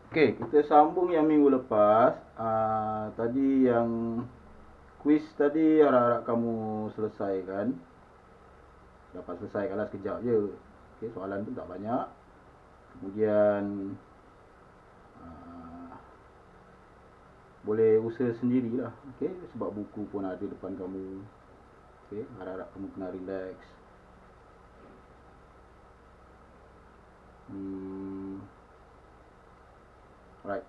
Okey, kita sambung yang minggu lepas. Tadi yang kuis tadi harap-harap kamu selesaikan. Dapat selesaikan lah sekejap je. Okey, soalan pun tak banyak. Kemudian uh, boleh usaha sendirilah. Okey, sebab buku pun ada depan kamu. Okey, harap-harap kamu kena relax. Alright.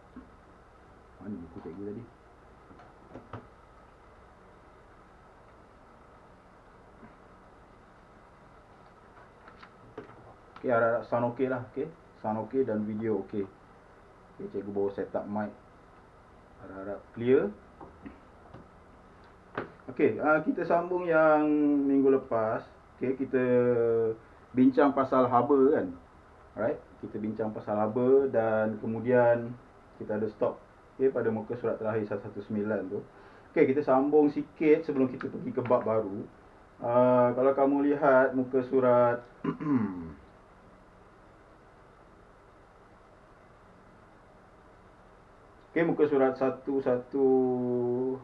Mana buku cikgu tadi? Okey, harap-harap sound okey lah. Okey, sound okey dan video okey. Okey, cikgu baru set up mic. Harap-harap clear. Okey, kita sambung yang minggu lepas. Okey, kita bincang pasal haba kan. Alright, kita bincang pasal haba dan kemudian kita ada stop pada muka surat terakhir 119 tu. Okey, kita sambung sikit sebelum kita pergi ke bab baru. Kalau kamu lihat muka surat Okey, muka surat 119.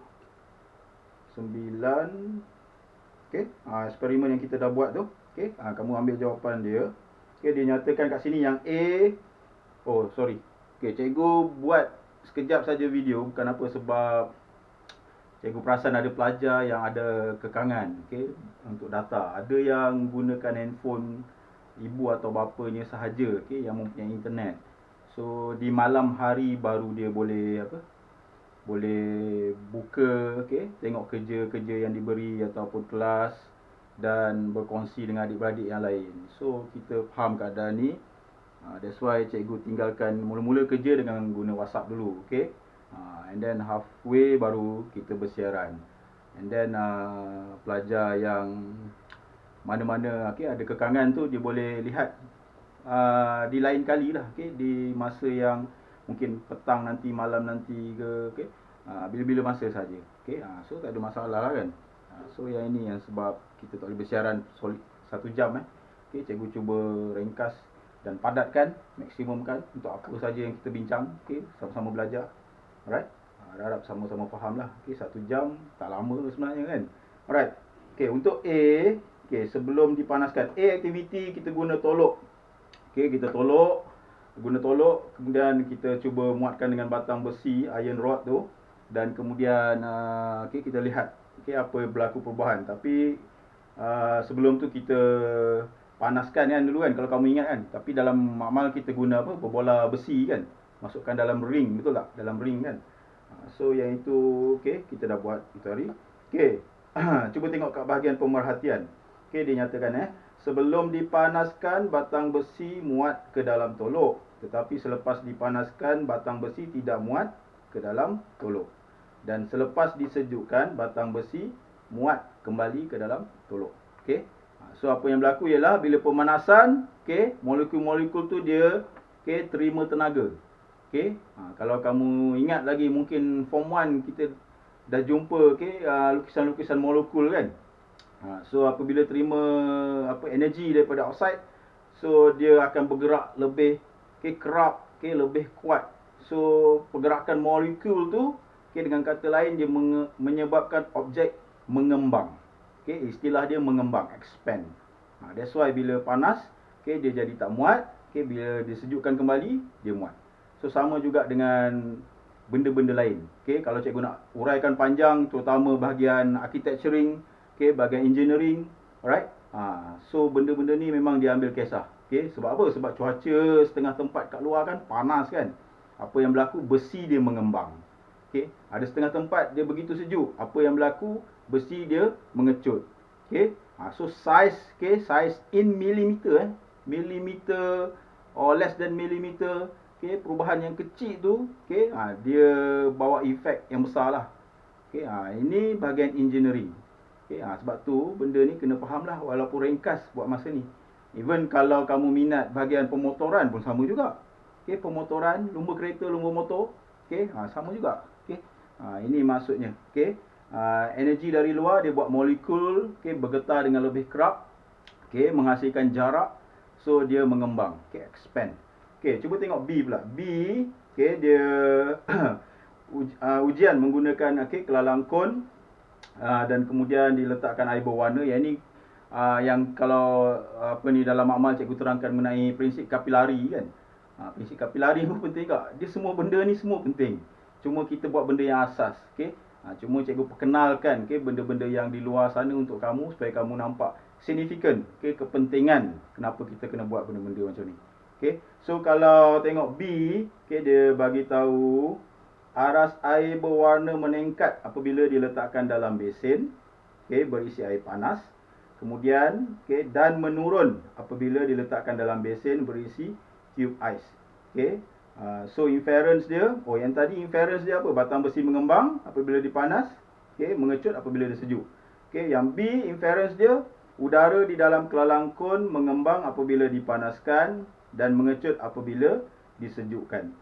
Okey, eksperimen yang kita dah buat tu. Okey, kamu ambil jawapan dia. Okey, dia nyatakan kat sini yang A. Oh, sorry. Okey, cikgu buat sekejap saja video bukan apa sebab cikgu perasan ada pelajar yang ada kekangan, okey, untuk data. Ada yang gunakan handphone ibu atau bapanya sahaja, okey, yang mempunyai internet. So di malam hari baru dia boleh boleh buka, okey, tengok kerja-kerja yang diberi ataupun kelas dan berkongsi dengan adik-beradik yang lain. So kita faham keadaan ni. That's why cikgu tinggalkan mula-mula kerja dengan guna WhatsApp dulu, okey. And then halfway baru kita bersiaran. And then pelajar yang mana-mana okey ada kekangan tu dia boleh lihat di lain kali lah, okey, di masa yang mungkin petang nanti, malam nanti ke, okey. Bila-bila masa saja. Okey, so tak ada masalah lah kan. So yang ini yang sebab kita tak boleh bersiaran solid 1 jam Okey, cikgu cuba ringkas dan padatkan, maksimumkan untuk apa saja yang kita bincang, okey, sama-sama belajar. Alright. Harap sama-sama faham lah. Okey, 1 jam tak lama sebenarnya kan. Alright. Okey, untuk A, okey, sebelum dipanaskan, A aktiviti kita guna tolok. Okey, kita guna tolok, kemudian kita cuba muatkan dengan batang besi, iron rod tu, dan kemudian okey, kita lihat okey apa berlaku perubahan. Tapi sebelum tu kita panaskan kan dulu kan, kalau kamu ingat kan. Tapi dalam makmal kita guna apa, berbola besi kan, masukkan dalam ring, betul tak? Dalam ring kan. So yang itu okey, kita dah buat itu hari. Okey. Cuba tengok kat bahagian pemerhatian. Okey, dia nyatakan sebelum dipanaskan batang besi muat ke dalam tolok, tetapi selepas dipanaskan batang besi tidak muat ke dalam tolok. Dan selepas disejukkan batang besi muat kembali ke dalam tolok. Okey. So apa yang berlaku ialah bila pemanasan, okey, molekul-molekul tu dia okey terima tenaga. Okey. Kalau kamu ingat lagi mungkin form 1 kita dah jumpa okey lukisan-lukisan molekul kan. So apabila terima apa energi daripada outside, so dia akan bergerak lebih okey kerap, okey lebih kuat. So pergerakan molekul tu okey dengan kata lain dia menyebabkan objek mengembang. Okey, istilah dia mengembang, expand. That's why bila panas, okey dia jadi tak muat, okey bila disejukkan kembali dia muat. So sama juga dengan benda-benda lain. Okey, kalau cikgu nak uraikan panjang terutama bahagian architecturing, okey, bahagian engineering, alright? So benda-benda ni memang dia ambil kisah. Okey, sebab apa? Sebab cuaca setengah tempat kat luar kan panas kan. Apa yang berlaku? Besi dia mengembang. Okey, ada setengah tempat dia begitu sejuk. Apa yang berlaku? Besi dia mengecut. Okey. So size, okey, size in millimeter millimeter or less than millimeter. Okey, perubahan yang kecil tu, okey, dia bawa efek yang besar lah. Okey, ini bahagian engineering. Okey, sebab tu benda ni kena faham lah walaupun ringkas buat masa ni. Even kalau kamu minat bahagian pemotoran pun sama juga. Okey, pemotoran, lumba kereta, lumba motor, okey, sama juga. Okey. Ini maksudnya, okey. Energi dari luar dia buat molekul, okey, bergetar dengan lebih kerap, okey, menghasilkan jarak, so dia mengembang, okey, expand. Okey, cuba tengok B pula. B, Okey, dia ujian menggunakan kelalangkon dan kemudian diletakkan air berwarna. Yang ini yang kalau dalam makmal cikgu terangkan mengenai prinsip kapilari kan. Prinsip kapilari pun penting tak? Dia semua benda ni semua penting. Cuma kita buat benda yang asas, okey. Cuma cikgu perkenalkan benda-benda yang di luar sana untuk kamu supaya kamu nampak signifikan, kepentingan kenapa kita kena buat benda-benda macam ni. Okey. So kalau tengok B, dia bagi tahu aras air berwarna meningkat apabila diletakkan dalam besen, berisi air panas. Kemudian, dan menurun apabila diletakkan dalam besen berisi tube ais. So inference dia, yang tadi inference dia apa? Batang besi mengembang apabila dipanas, mengecut apabila dia sejuk. Yang B inference dia, udara di dalam kelalangkon mengembang apabila dipanaskan dan mengecut apabila disejukkan.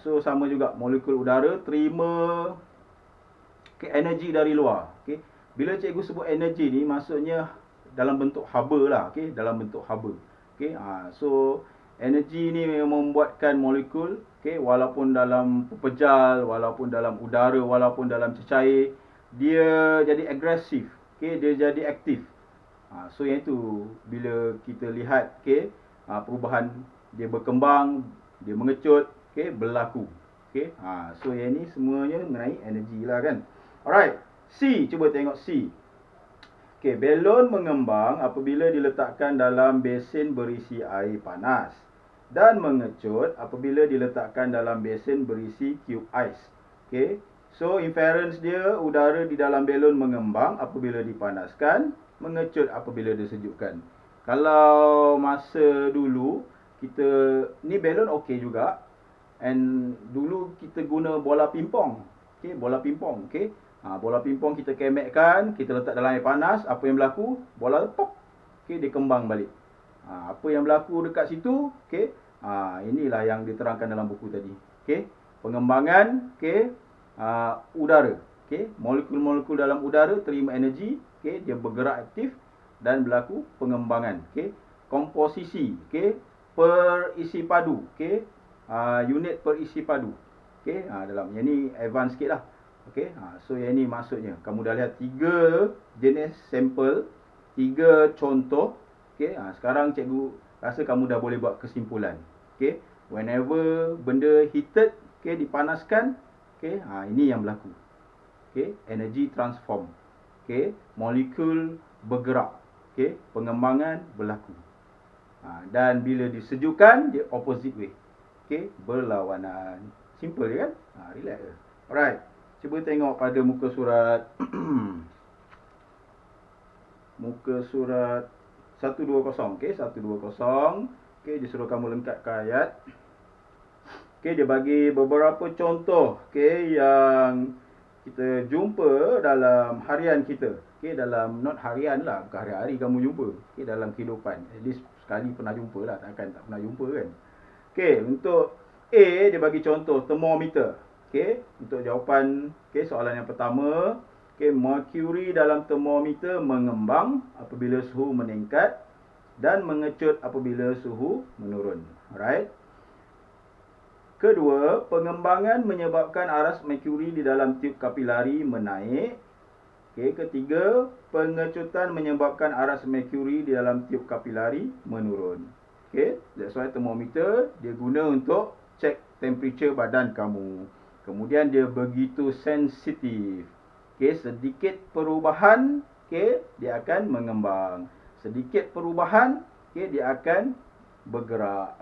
So sama juga molekul udara terima energi dari luar. Bila cikgu sebut energi ni maksudnya dalam bentuk haba lah, dalam bentuk haba. So energi ni membuatkan molekul, walaupun dalam pepejal, walaupun dalam udara, walaupun dalam cecair, dia jadi agresif, dia jadi aktif. So yang itu bila kita lihat perubahan dia berkembang, dia mengecut, berlaku. So yang ni semuanya mengenai energi lah kan. Alright, C, cuba tengok C. Belon mengembang apabila diletakkan dalam besen berisi air panas dan mengecut apabila diletakkan dalam besen berisi cube ais. So inference dia, udara di dalam belon mengembang apabila dipanaskan, mengecut apabila disejukkan. Kalau masa dulu kita ni belon okey juga, and dulu kita guna bola pingpong. Bola pingpong, bola pingpong kita kemekkan, kita letak dalam air panas, apa yang berlaku? Bola pop, dia kembang balik. Apa yang berlaku dekat situ? Inilah yang diterangkan dalam buku tadi. Pengembangan udara. Molekul-molekul dalam udara terima energi, dia bergerak aktif dan berlaku pengembangan. Komposisi, perisi padu, unit perisi padu. Dalam yang ni advance sikit lah. So yang ni maksudnya kamu dah lihat 3 jenis sampel, 3 contoh. Sekarang cikgu rasa kamu dah boleh buat kesimpulan. Whenever benda heated, dipanaskan, ini yang berlaku. Energy transform. Molekul bergerak. Pengembangan berlaku. Dan bila disejukkan, dia opposite way. Berlawanan. Simple je kan? Relax je. Alright. Cuba tengok pada muka surat muka surat 120, 120. Dia suruh kamu lengkapkan ayat. Dia bagi beberapa contoh yang kita jumpa dalam harian kita. Dalam not harian lah, bukan hari-hari kamu jumpa. Dalam kehidupan, at least sekali pernah jumpa lah, takkan tak pernah jumpa kan. Untuk A, dia bagi contoh termometer. Untuk jawapan soalan yang pertama, merkuri dalam termometer mengembang apabila suhu meningkat dan mengecut apabila suhu menurun. Alright. Kedua, pengembangan menyebabkan aras merkuri di dalam tiub kapilari menaik. Ketiga, pengecutan menyebabkan aras merkuri di dalam tiub kapilari menurun. That's why termometer dia guna untuk cek temperature badan kamu. Kemudian dia begitu sensitif. Sedikit perubahan, dia akan mengembang. Sedikit perubahan, dia akan bergerak.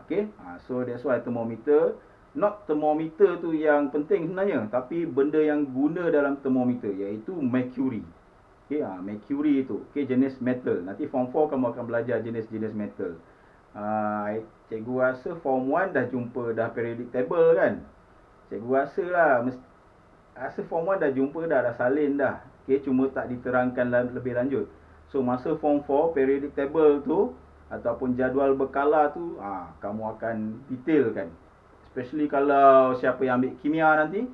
So that's why termometer, not termometer tu yang penting sebenarnya, tapi benda yang guna dalam termometer iaitu mercury. Mercury itu jenis metal. Nanti form 4 kamu akan belajar jenis-jenis metal. Cikgu rasa form 1 dah jumpa dah periodic table kan. Cikgu rasa lah, rasa form 1 dah jumpa dah salin dah. Cuma tak diterangkan lebih lanjut. So masa form 4 periodic table tu ataupun jadual berkala tu, kamu akan detailkan. Especially kalau siapa yang ambil kimia nanti,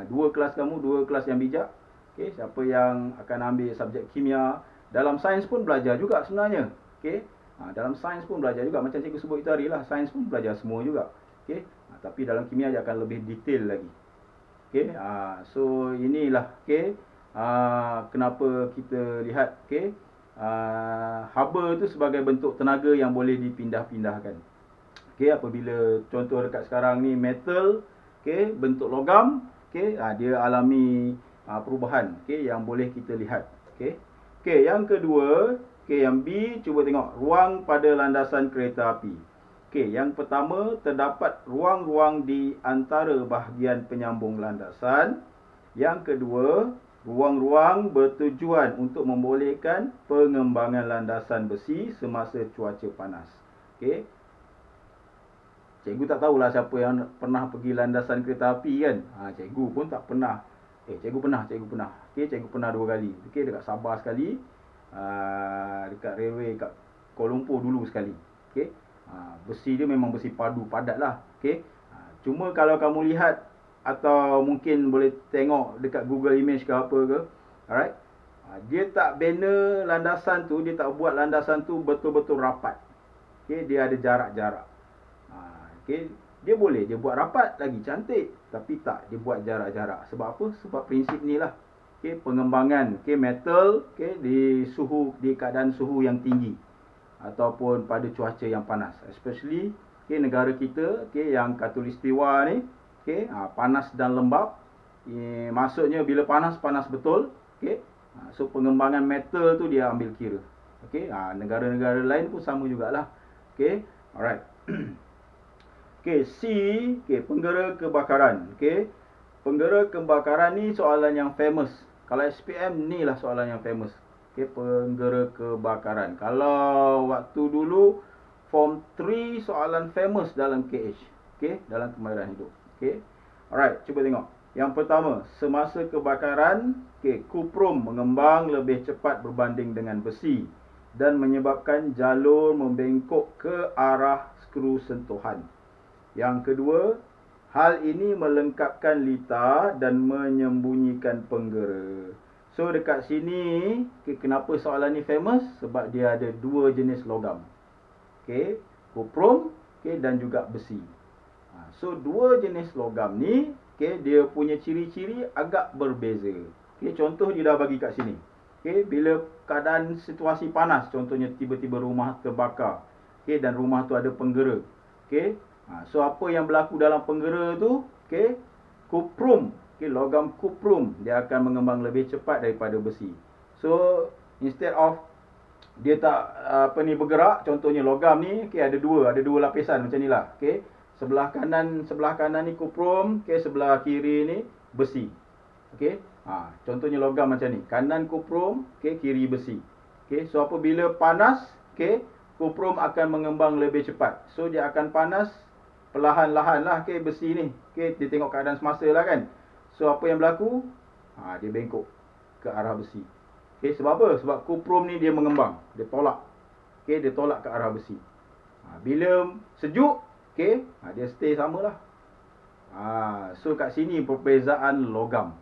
dua kelas kamu, dua kelas yang bijak. Siapa yang akan ambil subjek kimia, dalam sains pun belajar juga sebenarnya. Dalam sains pun belajar juga, macam cikgu sebut itu hari lah, sains pun belajar semua juga. Tapi dalam kimia dia akan lebih detail lagi. Okey, so inilah kenapa kita lihat haba tu sebagai bentuk tenaga yang boleh dipindah-pindahkan. Okey, apabila contoh dekat sekarang ni metal, bentuk logam, dia alami perubahan, yang boleh kita lihat. Okey, yang kedua, yang B, cuba tengok ruang pada landasan kereta api. Yang pertama, terdapat ruang-ruang di antara bahagian penyambung landasan. Yang kedua, ruang-ruang bertujuan untuk membolehkan pengembangan landasan besi semasa cuaca panas. Cikgu tak tahulah siapa yang pernah pergi landasan kereta api kan. Cikgu pun tak pernah. Cikgu pernah. Cikgu pernah 2 kali. Dekat Sabah sekali, dekat railway kat Kuala Lumpur dulu sekali. Besi dia memang besi padu padat lah. Cuma kalau kamu lihat atau mungkin boleh tengok dekat Google Image ke apa ke, alright, dia tak bina landasan tu, dia tak buat landasan tu betul-betul rapat. Dia ada jarak-jarak. Dia boleh je buat rapat lagi cantik, tapi tak, dia buat jarak-jarak. Sebab apa? Sebab prinsip ni lah. Pengembangan metal di keadaan suhu yang tinggi ataupun pada cuaca yang panas, especially negara kita yang khatulistiwa ni, panas dan lembap. Maksudnya bila panas betul. So pengembangan metal tu dia ambil kira. Negara-negara lain pun sama jugalah. Alright. C, penggera kebakaran. Penggera kebakaran ni soalan yang famous. Kalau SPM ni lah soalan yang famous. Penggera kebakaran. Kalau waktu dulu Form 3 soalan famous dalam KH. Dalam kemahiran hidup. Alright, cuba tengok. Yang pertama, semasa kebakaran, kuprum mengembang lebih cepat berbanding dengan besi dan menyebabkan jalur membengkok ke arah skru sentuhan. Yang kedua, hal ini melengkapkan litar dan menyembunyikan penggera. So dekat sini, kenapa soalan ni famous? Sebab dia ada 2 jenis logam. Kuprum dan juga besi. So 2 jenis logam ni, dia punya ciri-ciri agak berbeza. Contoh dia dah bagi kat sini. Bila keadaan situasi panas, contohnya tiba-tiba rumah terbakar, dan rumah tu ada penggera. So apa yang berlaku dalam penggera tu? Kuprum, logam kuprum dia akan mengembang lebih cepat daripada besi. So instead of dia tak bergerak, contohnya logam ni ada dua lapisan macam nilah. Sebelah kanan ni kuprum, sebelah kiri ni besi. Contohnya logam macam ni, kanan kuprum, kiri besi. So apabila panas, kuprum akan mengembang lebih cepat. So dia akan panas perlahan-lahan lah besi ni. Dia tengok keadaan semasa lah kan. So apa yang berlaku? Dia bengkok ke arah besi. Sebab apa? Sebab kuprum ni dia mengembang, dia tolak. Dia tolak ke arah besi. Bila sejuk, dia stay samalah. So kat sini perbezaan logam.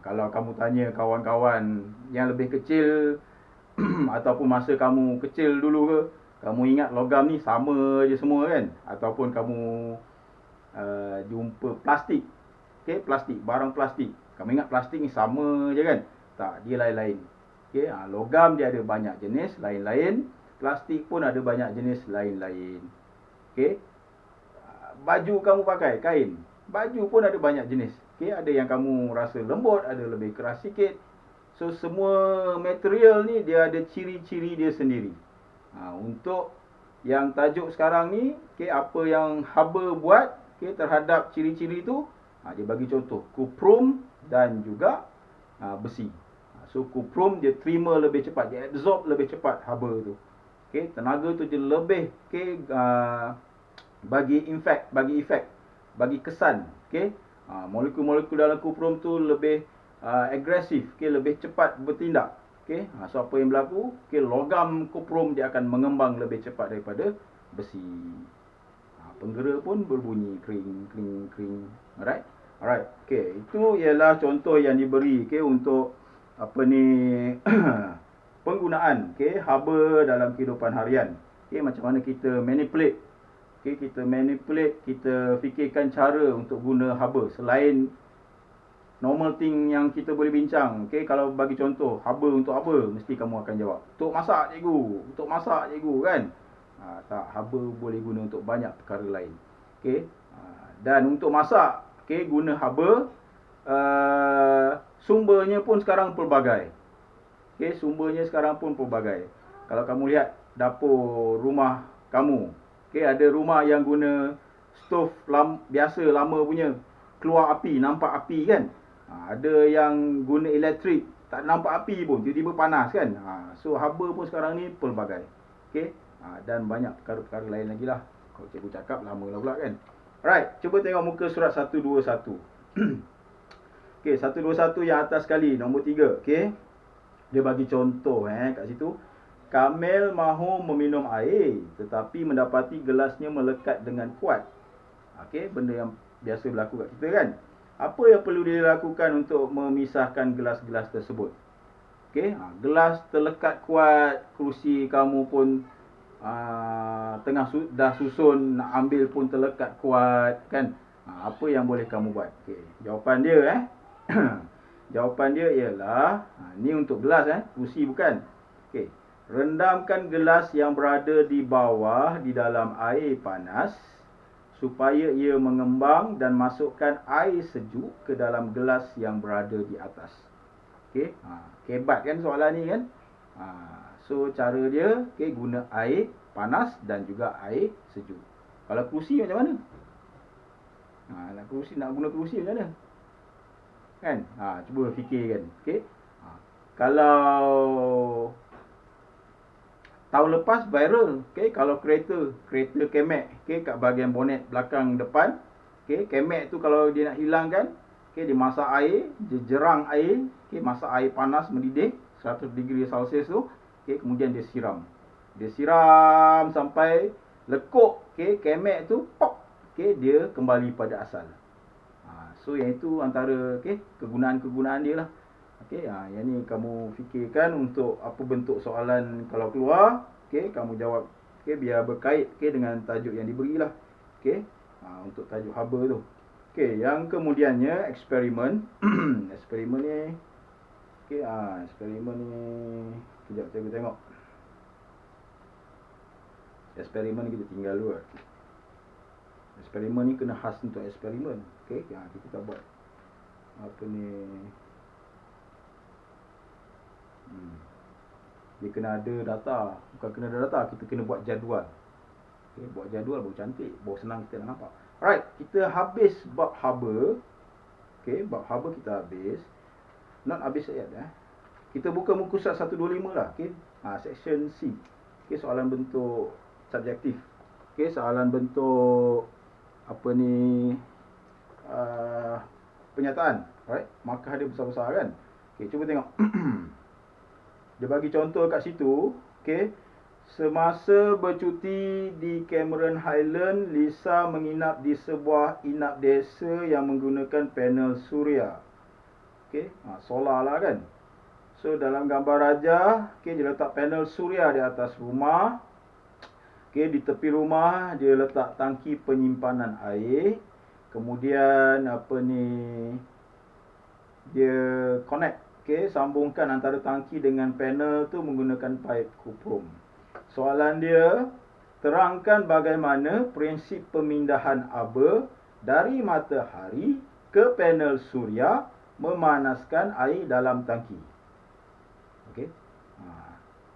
Kalau kamu tanya kawan-kawan yang lebih kecil ataupun masa kamu kecil dulu ke, kamu ingat logam ni sama je semua kan? Ataupun kamu jumpa plastik. Plastik, barang plastik. Kamu ingat plastik ni sama je kan? Tak, dia lain-lain. Logam dia ada banyak jenis lain-lain. Plastik pun ada banyak jenis lain-lain. Baju kamu pakai, kain. Baju pun ada banyak jenis. Ada yang kamu rasa lembut, ada lebih keras sikit. So semua material ni dia ada ciri-ciri dia sendiri. Untuk yang tajuk sekarang ni, apa yang haba buat terhadap ciri-ciri tu, dia bagi contoh kuprum dan juga besi. So kuprum dia terima lebih cepat, dia absorb lebih cepat haba tu. Tenaga tu dia lebih bagi efek, bagi kesan. Molekul-molekul dalam kuprum tu lebih agresif, lebih cepat bertindak. So apa yang berlaku? Logam kuprum dia akan mengembang lebih cepat daripada besi. Penggera pun berbunyi kring kring kring. Alright. Itu ialah contoh yang diberi untuk penggunaan haba dalam kehidupan harian. Macam mana kita manipulate Okay, kita manipulate, kita fikirkan cara untuk guna haba selain normal thing yang kita boleh bincang. Okay, kalau bagi contoh, haba untuk apa? Mesti kamu akan jawab, untuk masak cikgu, untuk masak cikgu kan. Tak, haba boleh guna untuk banyak perkara lain. Okay, dan untuk masak, okay, guna haba, sumbernya pun sekarang pelbagai. Okay, sumbernya sekarang pun pelbagai. Kalau kamu lihat dapur rumah kamu, okay, ada rumah yang guna stove biasa lama punya, keluar api, nampak api kan. Ada yang guna elektrik, tak nampak api pun, tiba-tiba panas kan. So haba pun sekarang ni pelbagai. Okay, dan banyak perkara-perkara lain lagi lah. Kalau cikgu cakap lama lah pula kan. Alright, cuba tengok muka surat 121. Okay, 121 yang atas sekali, nombor 3. Okay, dia bagi contoh kat situ. Kamel mahu meminum air, tetapi mendapati gelasnya melekat dengan kuat. Okay, benda yang biasa berlaku kat kita kan. Apa yang perlu dilakukan untuk memisahkan gelas-gelas tersebut? Okay, gelas terlekat kuat, kerusi kamu pun dah susun, nak ambil pun terlekat kuat kan. Apa yang boleh kamu buat? Okay, jawapan dia jawapan dia ialah, ni untuk gelas kerusi bukan. Okay, rendamkan gelas yang berada di bawah di dalam air panas supaya ia mengembang dan masukkan air sejuk ke dalam gelas yang berada di atas. Okay, kebat kan soalan ni kan. So cara dia, okay, guna air panas dan juga air sejuk. Kalau kerusi macam mana? Nak guna kerusi macam mana? Kan? Cuba fikirkan. Okay, kalau tahun lepas viral, okay, kalau kereta kemek, okay, kat bahagian bonet belakang depan, okay, kemek tu kalau dia nak hilangkan, okay, dia masak air, dia jerang air, okay, masak air panas mendidih 100 degree Celsius tu, okay, kemudian dia siram sampai lekuk, okay, kemek tu pop, okay, dia kembali pada asal. So yang itu antara, okay, kegunaan-kegunaan dia lah. Okay, yang ni kamu fikirkan untuk apa bentuk soalan kalau keluar, okay, kamu jawab, okay, biar berkait, okay, dengan tajuk yang diberilah. Okay, untuk tajuk haba tu. Okay, yang kemudiannya eksperimen. Eksperimen ni, okay, eksperimen ni, kejap saya tengok. Eksperimen ni kita tinggal dulu. Eksperimen ni kena khas untuk eksperimen. Okay, kita tak buat apa ni. Dia kena ada data. Bukan kena ada data, kita kena buat jadual. Okay, buat jadual baru cantik, baru senang kita nak nampak. Alright, kita habis bab haba. Okay, bab haba kita habis. Not habis ayat Kita buka muka surat 125 lah. Okay, section C. Okay, soalan bentuk subjektif. Okay, soalan bentuk apa ni, penyataan. Alright, markah dia besar-besar kan. Okay, cuba tengok. Dia bagi contoh kat situ, okay. Semasa bercuti di Cameron Highland, Lisa menginap di sebuah inap desa yang menggunakan panel suria. Okay, solar lah kan. So dalam gambar raja, okay, dia letak panel suria di atas rumah. Okay, di tepi rumah dia letak tangki penyimpanan air. Kemudian apa ni, dia connect, okay, sambungkan antara tangki dengan panel tu menggunakan pipe kuprum. Soalan dia, terangkan bagaimana prinsip pemindahan aba dari matahari ke panel suria memanaskan air dalam tangki. Okay,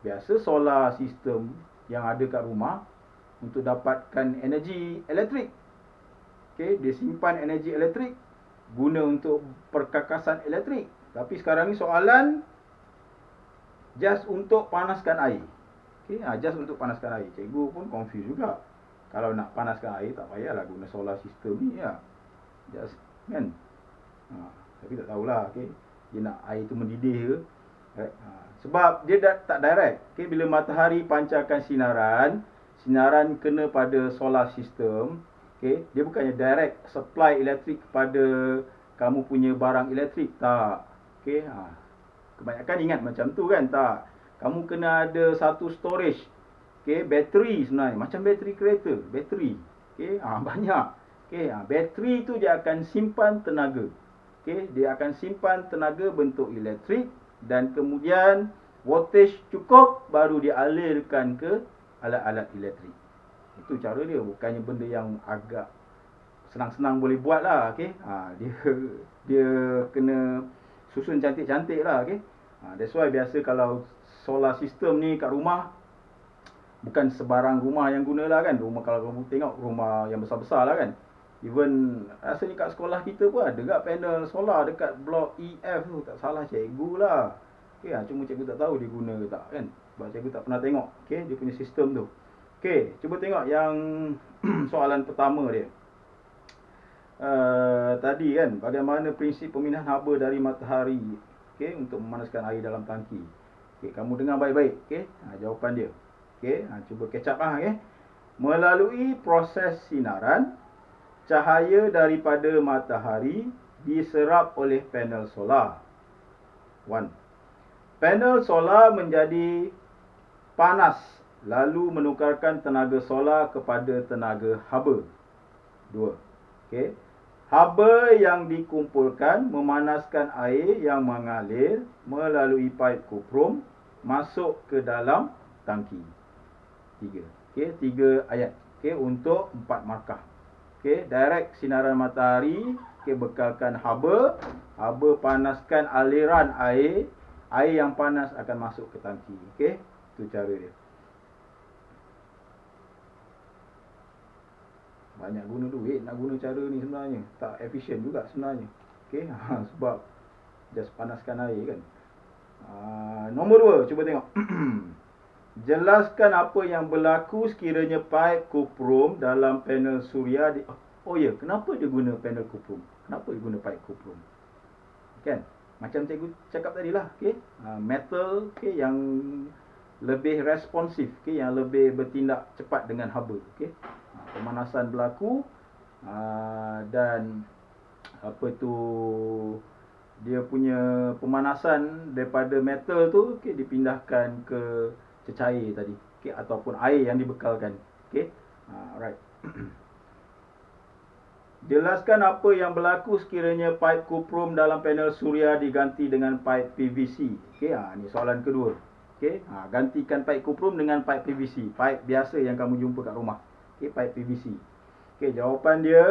biasa solar system yang ada kat rumah untuk dapatkan energi elektrik. Okay, dia simpan energi elektrik guna untuk perkakasan elektrik. Tapi sekarang ni soalan just untuk panaskan air. Okay, just untuk panaskan air. Cikgu pun confused juga. Kalau nak panaskan air tak payahlah guna solar system ni ya. Just kan. Tapi tak tahulah, okay, dia nak air tu mendidih ke. Right? Sebab dia tak direct. Okay, bila matahari pancarkan sinaran kena pada solar system. Okay, dia bukannya direct supply elektrik kepada kamu punya barang elektrik, tak. Okay, kebanyakan ingat macam tu kan, tak. Kamu kena ada satu storage, okay, bateri sebenarnya, macam bateri kereta, bateri. Okey, banyak. Okey, bateri tu dia akan simpan tenaga. Okey, dia akan simpan tenaga bentuk elektrik dan kemudian voltage cukup baru dialirkan ke alat-alat elektrik. Itu cara dia, bukannya benda yang agak senang-senang boleh buat lah. Okey, dia kena susun cantik-cantik lah. Okey, that's why biasa kalau solar system ni kat rumah, bukan sebarang rumah yang guna lah kan. Rumah, kalau kamu tengok rumah yang besar-besar lah kan, even rasanya kat sekolah kita pun ada kat panel solar dekat blok EF tu. Tak salah cikgu lah. Okay, cuma cikgu tak tahu dia guna ke tak kan, sebab cikgu tak pernah tengok dia punya sistem tu. Okay, cuba tengok yang soalan pertama dia. Tadi kan, bagaimana prinsip pemindahan haba dari matahari untuk memanaskan air dalam tangki. Kamu dengar baik-baik. Jawapan dia. Cuba catch up lah. Melalui proses sinaran, cahaya daripada matahari diserap oleh panel solar. 1. Panel solar menjadi panas lalu menukarkan tenaga solar kepada tenaga haba. 2. Haba yang dikumpulkan memanaskan air yang mengalir melalui paip kuprum masuk ke dalam tangki. 3. 3 ayat. Untuk 4 markah. Direct sinaran matahari, bekalkan haba. Haba panaskan aliran air. Air yang panas akan masuk ke tangki. Itu cara dia. Banyak guna duit nak guna cara ni sebenarnya. Tak efisien juga sebenarnya. Sebab just panaskan air kan. Nombor 2, cuba tengok. Jelaskan apa yang berlaku sekiranya paip kuprum dalam panel suria kenapa dia guna panel kuprum? Kenapa dia guna paip kuprum? Kan? Macam cikgu cakap tadi lah. Metal yang lebih responsif, yang lebih bertindak cepat dengan haba. Pemanasan berlaku dan dia punya pemanasan daripada metal tu dipindahkan ke cecair tadi, ataupun air yang dibekalkan. Right. Jelaskan apa yang berlaku sekiranya paip kuprum dalam panel suria diganti dengan paip PVC. Ni soalan kedua. Gantikan paip kuprum dengan paip PVC, paip biasa yang kamu jumpa kat rumah. Paip PVC. Jawapan dia,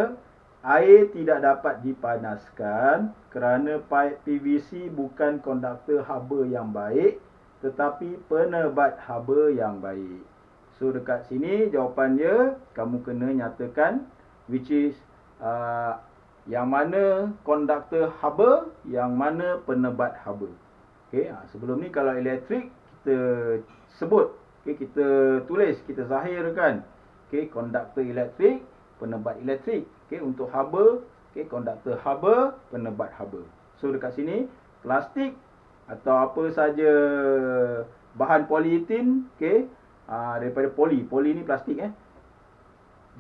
air tidak dapat dipanaskan kerana paip PVC bukan konduktor haba yang baik, tetapi penebat haba yang baik. So dekat sini jawapan dia, kamu kena nyatakan which is yang mana konduktor haba, yang mana penebat haba. Sebelum ni kalau elektrik kita sebut, kita tulis, kita zahirkan. Konduktor elektrik, penebat elektrik. Untuk haba, konduktor haba, penebat haba. So dekat sini plastik atau apa saja bahan polietin, daripada poli ni plastik,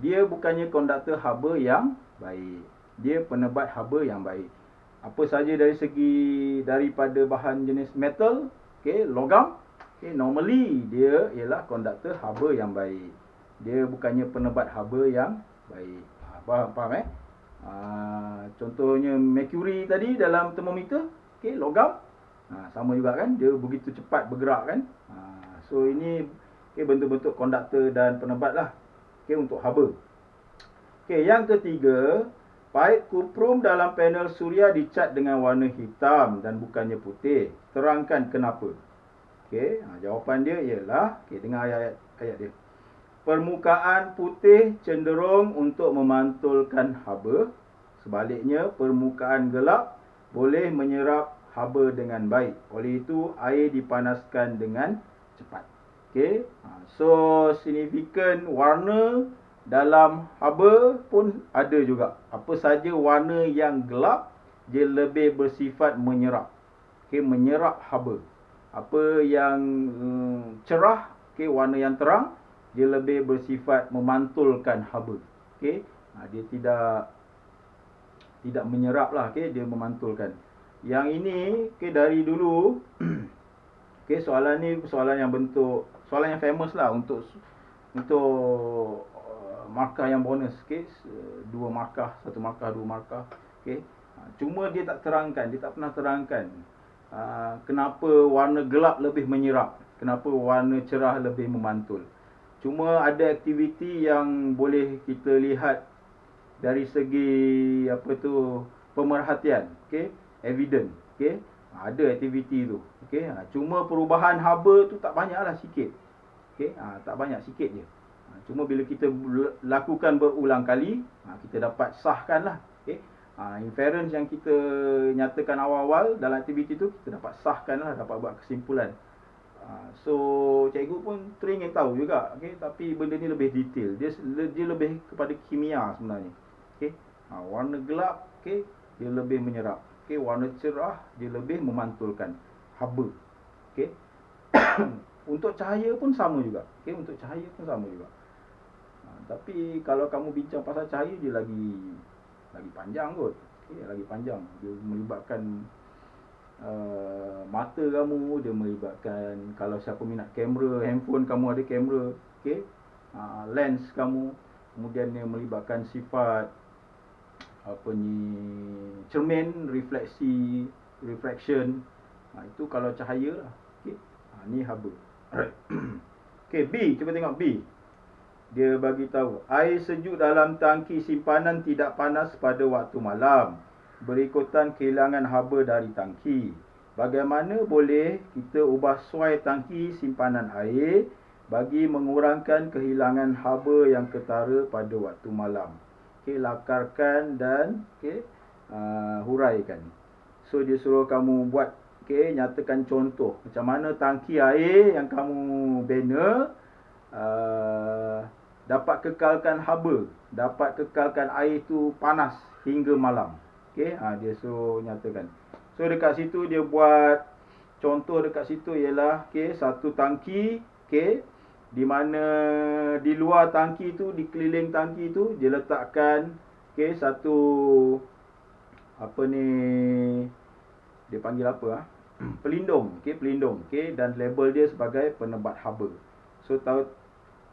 dia bukannya konduktor haba yang baik, dia penebat haba yang baik. Apa saja dari segi daripada bahan jenis metal, logam, normally dia ialah konduktor haba yang baik, dia bukannya penebat haba yang baik. Faham? Contohnya mercury tadi dalam termometer, logam, sama juga kan, dia begitu cepat bergerak kan. So ini bentuk-bentuk konduktor dan penebat lah untuk haba. Yang ketiga, paip kuprum dalam panel suria dicat dengan warna hitam dan bukannya putih. Terangkan kenapa. Jawapan dia ialah, dengar ayat dia. Permukaan putih cenderung untuk memantulkan haba. Sebaliknya, permukaan gelap boleh menyerap haba dengan baik. Oleh itu, air dipanaskan dengan cepat. So signifikan warna dalam haba pun ada juga. Apa saja warna yang gelap, dia lebih bersifat menyerap. Menyerap haba. Apa yang cerah, warna yang terang, dia lebih bersifat memantulkan haba. Dia tidak menyerap lah, dia memantulkan. Yang ini dari dulu soalan ni soalan yang famous lah untuk markah yang bonus, okey, 2 markah, 1 markah, 2 markah, okey. Cuma dia tak terangkan, dia tak pernah terangkan kenapa warna gelap lebih menyerap, kenapa warna cerah lebih memantul. Cuma ada aktiviti yang boleh kita lihat dari segi apa tu, pemerhatian, okey, evidence, okey. Ada aktiviti tu, okey. Cuma perubahan haba tu tak banyaklah, sikit. Okey, tak banyak, sikit je. Cuma bila kita lakukan berulang kali, kita dapat sahkanlah, okey. Inference yang kita nyatakan awal-awal dalam aktiviti tu, kita dapat sahkanlah, dapat buat kesimpulan. So cikgu pun teringin tahu juga, okey, tapi benda ni lebih detail. Dia lebih kepada kimia sebenarnya. Okey. Warna gelap, okey, dia lebih menyerap. Okey, warna cerah dia lebih memantulkan haba. Okey. Untuk cahaya pun sama juga. Okey, untuk cahaya pun sama juga. Tapi kalau kamu bincang pasal cahaya, dia lagi panjang kot. Okey, lagi panjang. Dia melibatkan mata kamu, dia melibatkan, kalau siapa minat kamera, handphone kamu ada kamera, okey, lens kamu, kemudian dia melibatkan sifat apa ni, cermin, reflection. Itu kalau cahaya lah, okey. Ni haba. Alright. Okey, B, cuba tengok B. Dia bagi tahu air sejuk dalam tangki simpanan tidak panas pada waktu malam, berikutan kehilangan haba dari tangki. Bagaimana boleh kita ubah suai tangki simpanan air bagi mengurangkan kehilangan haba yang ketara pada waktu malam? Okey, lakarkan dan huraikan. So dia suruh kamu buat, okey, nyatakan contoh macam mana tangki air yang kamu bina dapat kekalkan haba, dapat kekalkan air tu panas hingga malam. Okey, dia suruh nyatakan. So dekat situ dia buat contoh, dekat situ ialah, okey, satu tangki, okey, di mana di luar tangki tu, di keliling tangki tu dia letakkan, okey, satu apa ni, dia panggil apa pelindung, okey, pelindung, okey, dan label dia sebagai penebat haba. So tahu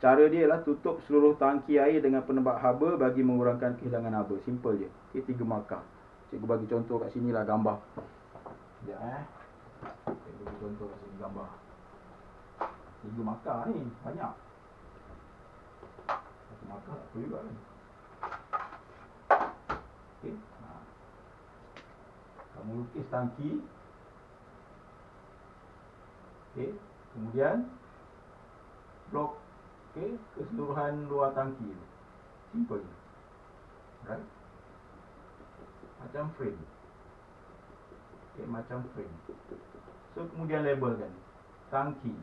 cara dia ialah tutup seluruh tangki air dengan penebat haba bagi mengurangkan kehilangan haba. Simple je. Okey, 3 markah. Cikgu bagi contoh kat sini lah, gambar. Sekejap cikgu bagi contoh kat sini, gambar. 3 markah ni, banyak. 1 markah tak apa juga kan. Okey. Kamu lukis tangki. Okey, kemudian blok, okey, keseluruhan luar tangki. Simple je. Right? Macam frame. Okey, macam frame. So kemudian labelkan tangki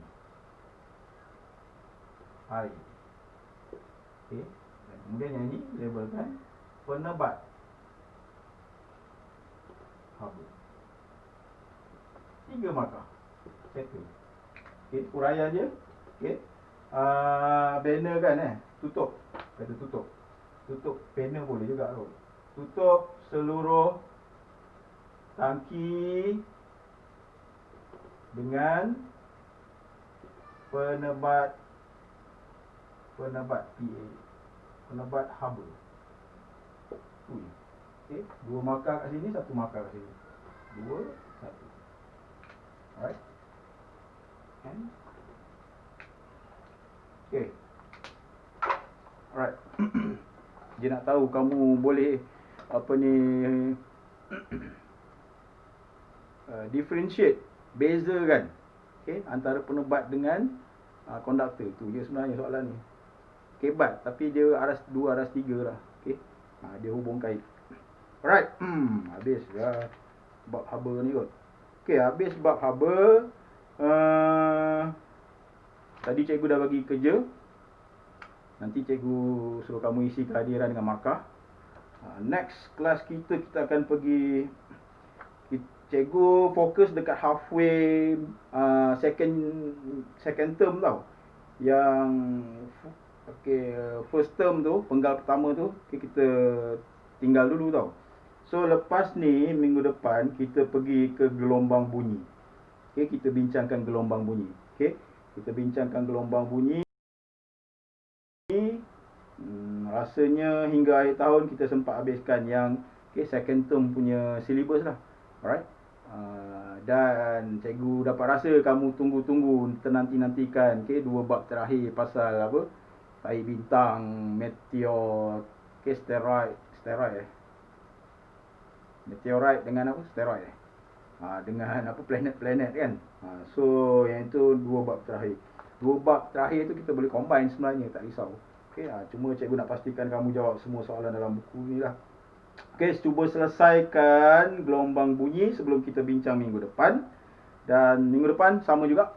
air. Okey, dan kemudian yang ini labelkan penebat haba. 3 markah. Settle. Okey, huraian je. Okey. Banner kan, tutup. Kata tutup. Tutup banner boleh juga kot. Tutup seluruh tangki dengan penebat PA, penebat haba. Tu je. Okey, 2 markah kat sini, 1 markah kat sini. 2, 1. Alright. And okey. Alright. Dia nak tahu kamu boleh apa ni differentiate, bezakan, okey, antara penebat dengan konduktor. Tu je sebenarnya soalan ni. Kebat tapi dia aras 2, aras 3 lah. Okey. Dia hubung kait. Alright. Habis dah bab haba ni kot. Okey, habis bab haba. Tadi cikgu dah bagi kerja. Nanti cikgu suruh kamu isi kehadiran dengan markah. Next kelas kita akan pergi, cikgu fokus dekat halfway second term tau. Yang first term tu, penggal pertama tu, kita tinggal dulu tau. So lepas ni minggu depan kita pergi ke gelombang bunyi. Okey, kita bincangkan gelombang bunyi. Okey, kita bincangkan gelombang bunyi. Rasanya hingga akhir tahun kita sempat habiskan yang second term punya syllabus lah. Alright. Dan cikgu dapat rasa kamu tunggu-tunggu, tenanti-nantikan dua bab terakhir pasal apa? Tahi bintang, meteor, meteorite dengan apa? Steroid dengan apa, planet-planet kan. So yang itu dua bab terakhir. Dua bab terakhir tu kita boleh combine sebenarnya, tak risau. Cuma cikgu nak pastikan kamu jawab semua soalan dalam buku ni lah. Cuba selesaikan gelombang bunyi sebelum kita bincang minggu depan. Dan minggu depan sama juga.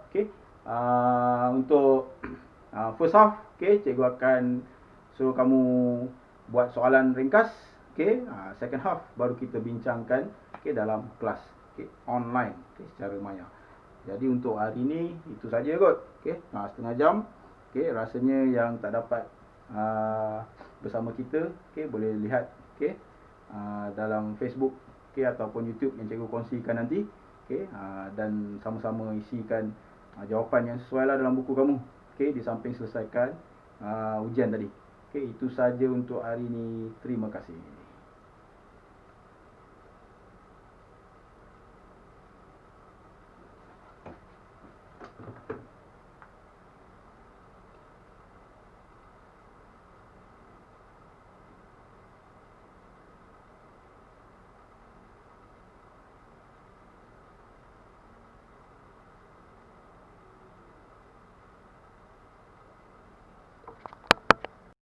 Untuk first half, cikgu akan suruh kamu buat soalan ringkas. Second half baru kita bincangkan dalam kelas online secara maya. Jadi untuk hari ni itu saja kot. Setengah jam. Rasanya yang tak dapat bersama kita, boleh lihat dalam Facebook ataupun YouTube yang cikgu kongsikan nanti. Dan sama-sama isikan jawapan yang sesuai lah dalam buku kamu. Di samping selesaikan ujian tadi. Itu saja untuk hari ini. Terima kasih.